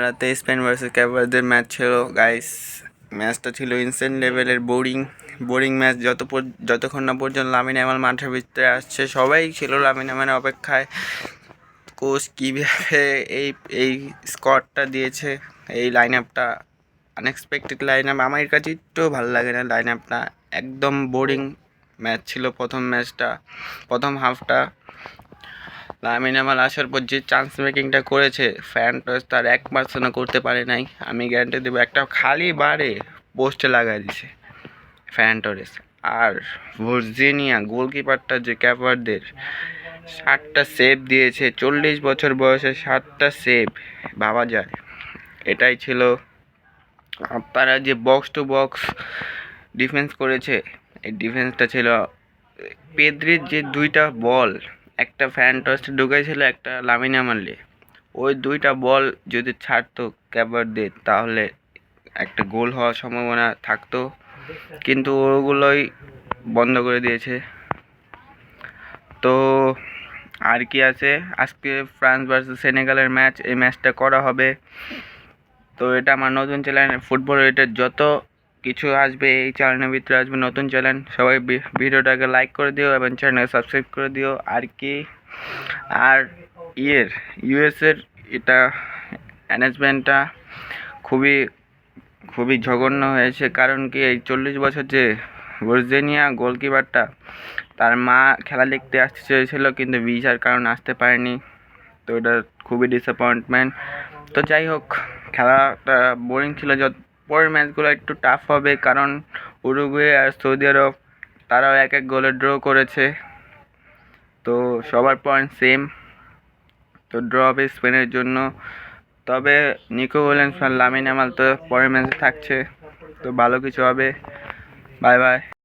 রাতে Spain versus ক্যাভারদের match ছিল guys. ম্যাচটা ছিল ইনসেন্ট লেভেলের বোরিং ম্যাচ। যতক্ষণ না পর্যন্ত লামিন ইয়ামাল মাঠের ভিতরে আসছে, সবাই ছিল লামিন ইয়ামালের অপেক্ষায়। কোচ কীভাবে এই এই স্কোয়াডটা দিয়েছে, এই লাইন আপটা আনএক্সপেক্টেড লাইন আপ। আমার কাছে একটু ভালো লাগে না লাইন আপটা, একদম বোরিং ম্যাচ ছিল প্রথম হাফটা। লামিন ইয়ামাল আসার পর যে চান্স মেকিংটা করেছে, ফ্যান টস তার 1% করতে পারে নাই। আমি গ্যারান্টি দেবো, একটা খালি বারে পোস্টে লাগাই দিছে ফ্যান টরেস। আর ভার্জিনিয়া গোলকিপারটা যে ক্যাভারদের 7টা সেভ দিয়েছে, 40 বছর বয়সে 7টা সেভ, ভাবা যায়। এটাই ছিল। তারা যে বক্স টু বক্স ডিফেন্স করেছে, এই ডিফেন্সটা ছিল। পেদ্রির যে 2টা বল, একটা ফ্যান টসে ঢুকেছিল, একটা লামিন ইয়ামালে, ওই 2টা বল যদি ছাড়তো ক্যাভারদের, তাহলে একটা গোল হওয়ার সম্ভাবনা থাকতো, কিন্তু ওগুলোই বন্ধ করে দিয়েছে। তো আর কি আছে, আজকে ফ্রান্স ভার্সেস সেনেগালের ম্যাচ, এই ম্যাচটা করা হবে। তো এটা আমার নতুন চ্যানেল, ফুটবল রিলেটেড যত কিছু আসবে এই চ্যানেলের ভিতরে আসবে, নতুন চ্যানেল। সবাই ভিডিওটাকে লাইক করে দিও এবং চ্যানেলকে সাবস্ক্রাইব করে দিও। আর কি, আর ইউএসের এটা ম্যানেজমেন্টটা খুবই জঘন্য হয়েছে। কারণ কি, এই 40 বছর যে ভার্জিনিয়া গোলকিপারটা, তার মা খেলা দেখতে আসতে চেয়েছিল, কিন্তু ভিসার কারণে আসতে পারেনি। তো এটা খুবই ডিসঅ্যাপয়েন্টমেন্ট। তো যাই হোক, খেলাটা বোরিং ছিল। পরের ম্যাচগুলো একটু টাফ হবে, কারণ উরুগুয়ে আর সৌদি আরব, তারাও 1-1 গোলে ড্র করেছে। তো সবার পয়েন্ট সেম, তো ড্র হবে স্পেনের জন্য। তবে নিকো উইলিয়ামস আর লামিন ইয়ামাল তো পরের ম্যাচে থাকছে, তো ভালো কিছু হবে। Bye bye.